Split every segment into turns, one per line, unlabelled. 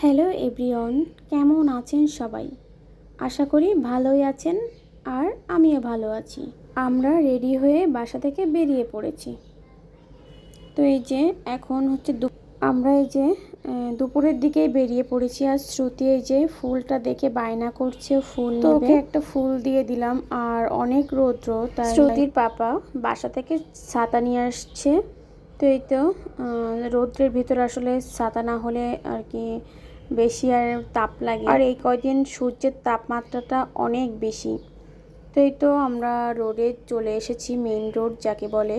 Hello everyone, কেমন আছেন সবাই? আশা করি ভালোই আছেন। আর আমিও ভালো আছি। আমরা রেডি হয়ে বাসা থেকে বেরিয়ে পড়েছি। তো এই যে এখন হচ্ছে আমরা এই যে দুপুরের দিকেই বেরিয়ে পড়েছি। আর শ্রুতি এই যে ফুলটা দেখে বায়না করছে ফুল নেবে। তো ওকে একটা ফুল দিয়ে দিলাম। আর অনেক রৌদ্র, তাই শ্রুতির পাপা বাসা থেকে ছাতা নিয়ে আসছে। তো এই তো রৌদ্রের ভিতরে আসলে ছাতা না হলে আর কি বেশি আর তাপ লাগে। আর এই কয়দিন সূর্যের তাপমাত্রাটা অনেক বেশি। তো এই তো আমরা রোডে চলে এসেছি, মেইন রোড যাকে বলে।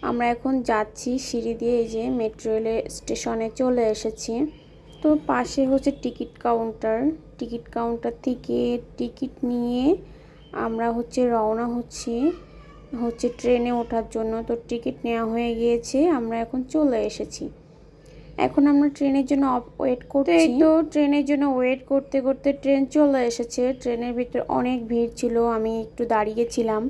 আমরা এখন যাচ্ছি সিঁড়ি দিয়ে, এই যে মেট্রো রেলের স্টেশনে চলে এসেছি। তো পাশে হচ্ছে টিকিট কাউন্টার থেকে টিকিট নিয়ে আমরা হচ্ছে রওনা হচ্ছে ট্রেনে ওঠার জন্য। তো টিকিট নেওয়া হয়ে গিয়েছে, আমরা এখন চলে এসেছি। এখন আমরা ট্রেনের জন্য ওয়েট করছি। এই তো ট্রেনের জন্য ওয়েট করতে করতে ট্রেন চলে এসেছে। ট্রেনের ভিতর অনেক ভিড় ছিল, আমি একটু দাঁড়িয়েছিলাম।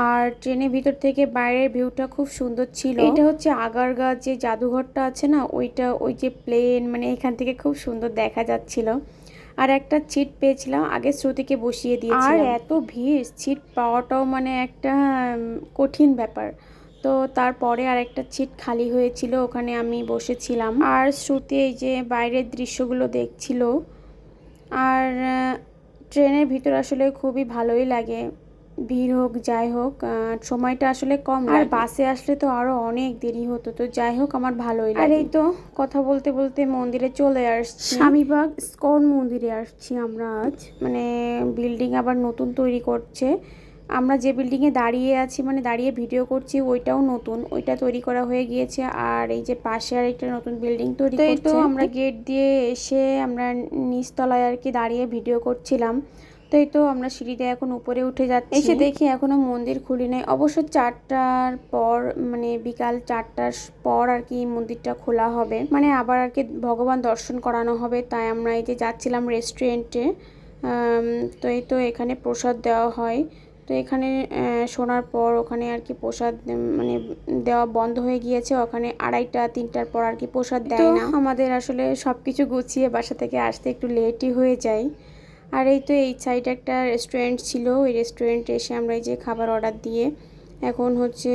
আর ট্রেনের ভিতর থেকে বাইরের ভিউটা খুব সুন্দর ছিল। এটা হচ্ছে আগারগাঁ যে জাদুঘরটা আছে না, ওই যে প্লেন, মানে এখান থেকে খুব সুন্দর দেখা যাচ্ছিল। আর একটা সিট পেয়েছিলাম, আগে শ্রুতিকে বসিয়ে দিয়েছিলাম। আর এত ভিড়, সিট পাওয়াটাও মানে একটা কঠিন ব্যাপার। তো তারপরে আর একটা সিট খালি হয়েছিল, ওখানে আমি বসেছিলাম। আর শ্রুতি এই যে বাইরের দৃশ্যগুলো দেখছিল। আর ট্রেনের ভিতর আসলে খুবই ভালোই লাগে, ভিড় হোক যাই হোক, সময়টা আসলে কম। আর বাসে আসলে তো আরো অনেক দেরি হতো। তো যাই হোক, আমার ভালোই লাগে। আর এই তো কথা বলতে বলতে মন্দিরে চলে আসছি, স্বামীবাগ ইস্কন মন্দিরে আসছি আমরা আজ। মানে বিল্ডিং আবার নতুন তৈরি করছে। আমরা যে বিল্ডিংয়ে দাঁড়িয়ে আছি, মানে দাঁড়িয়ে ভিডিও করছি, ওইটাও নতুন, ওইটা তৈরি করা হয়ে গিয়েছে। আর এই যে পাশে আর একটা নতুন বিল্ডিং তৈরি করছে। তো আমরা গেট দিয়ে এসে আমরা নিচতলায় আর কি দাঁড়িয়ে ভিডিও করছিলাম। তো এই তো আমরা সিঁড়িতে এখন উপরে উঠে যাচ্ছি। এসে দেখি এখনো মন্দির খুলি নাই। অবশ্য 4টার পর, মানে বিকাল 4টার পর আর কি মন্দিরটা খোলা হবে, মানে আবার আর কি ভগবান দর্শন করানো হবে। তাই আমরা এই যে যাচ্ছিলাম রেস্টুরেন্টে। তো এই তো এখানে প্রসাদ দেওয়া হয়। তো এখানে শোনার পর ওখানে আর কি প্রসাদ মানে দেওয়া বন্ধ হয়ে গিয়েছে। ওখানে 2:30 3টার পর আর কি প্রসাদ দেয় না। আমাদের আসলে সব কিছু গুছিয়ে বাসা থেকে আসতে একটু লেটই হয়ে যায়। আর এই তো এই সাইডে একটা রেস্টুরেন্ট ছিল, ওই রেস্টুরেন্টে এসে আমরা এই যে খাবার অর্ডার দিয়ে এখন হচ্ছে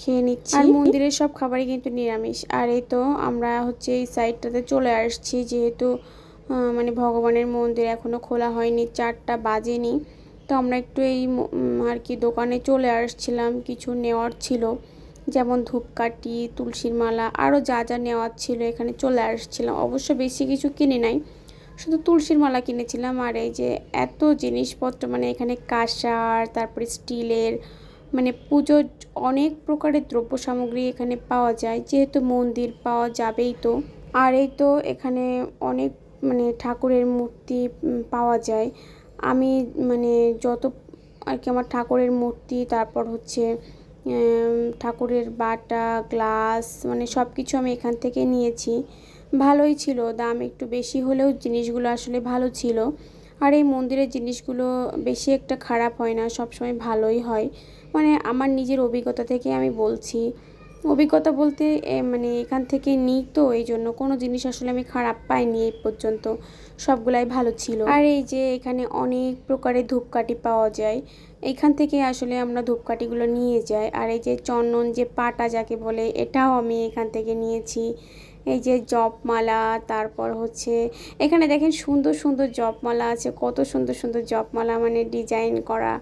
খেয়ে নিচ্ছি। আর মন্দিরের সব খাবারই কিন্তু নিরামিষ। আর এই তো আমরা হচ্ছে এই সাইডটাতে চলে আসছি, যেহেতু মানে ভগবানের মন্দির এখনও খোলা হয়নি, 4টা বাজেনি। তো আমরা একটু এই আর কি দোকানে চলে আসছিলাম, কিছু নেওয়ার ছিল, যেমন ধূপকাঠি, তুলসীর মালা, আরও যা যা নেওয়ার ছিল এখানে চলে আসছিলাম। অবশ্য বেশি কিছু কিনে নাই, শুধু তুলসীর মালা কিনেছিলাম। আর এই যে এত জিনিসপত্র, মানে এখানে কাঁসার, তারপরে স্টিলের, মানে পুজোর অনেক প্রকারের দ্রব্য সামগ্রী এখানে পাওয়া যায়, যেহেতু মন্দির পাওয়া যাবেই তো। আর এই তো এখানে অনেক মানে ঠাকুরের মূর্তি পাওয়া যায়। আমি মানে যত আর কি আমার ঠাকুরের মূর্তি, তারপর হচ্ছে ঠাকুরের বাটা, গ্লাস, মানে সব কিছু আমি এখান থেকে নিয়েছি। ভালোই ছিল, দাম একটু বেশি হলেও জিনিসগুলো আসলে ভালো ছিল। আর এই মন্দিরের জিনিসগুলো বেশি একটা খারাপ হয় না, সবসময় ভালোই হয়। মানে আমার নিজের অভিজ্ঞতা থেকে আমি বলছি, অভিজ্ঞতা বলতে মানে এখান থেকে নিই তো, এই জন্য কোনো জিনিস আসলে আমি খারাপ পাইনি এই পর্যন্ত, সবগুলাই ভালো ছিল। আর এই যে এখানে অনেক প্রকারের ধূপকাঠি পাওয়া যায়, এইখান থেকে আসলে আমরা ধূপকাঠিগুলো নিয়ে যাই। আর এই যে চন্দন যে পাটা যাকে বলে, এটাও আমি এখান থেকে নিয়েছি। এই যে জপমালা, তারপর হচ্ছে এখানে দেখেন সুন্দর সুন্দর জপমালা আছে, কত সুন্দর সুন্দর জপমালা, মানে ডিজাইন করা।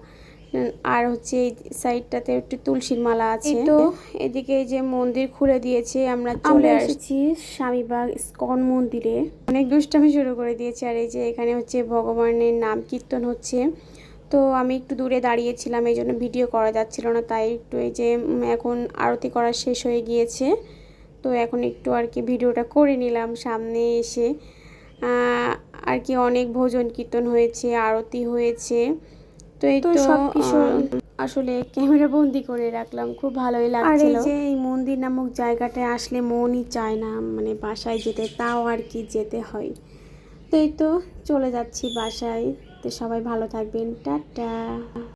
আর হচ্ছে এই সাইডটাতে একটু তুলসীর মালা আছে। তো এদিকে এই যে মন্দির খুলে দিয়েছে, আমরা চলে এসেছি স্বামীবাগ ইস্কন মন্দিরে। অনেক দুষ্টামি শুরু করে দিয়েছে। আর এই যে এখানে হচ্ছে ভগবানের নাম কীর্তন হচ্ছে। তো আমি একটু দূরে দাঁড়িয়েছিলাম, এই জন্য ভিডিও করা যাচ্ছিল না। তাই একটু এই যে এখন আরতি করা শেষ হয়ে গিয়েছে, তো এখন একটু আর কি ভিডিওটা করে নিলাম সামনে এসে। আর কি অনেক ভজন কীর্তন হয়েছে, আরতি হয়েছে। তো এই তো সব কিছু আসলে ক্যামেরা বন্দি করে রাখলাম, খুব ভালোই লাগছিল। আর এই যে এই মন্দির নামক জায়গাটায় আসলে মনই চায় না মানে বাসায় যেতে, তাও আর কি যেতে হয়। তো এই তো চলে যাচ্ছি বাসায়। তো সবাই ভালো থাকবেন, টাটা।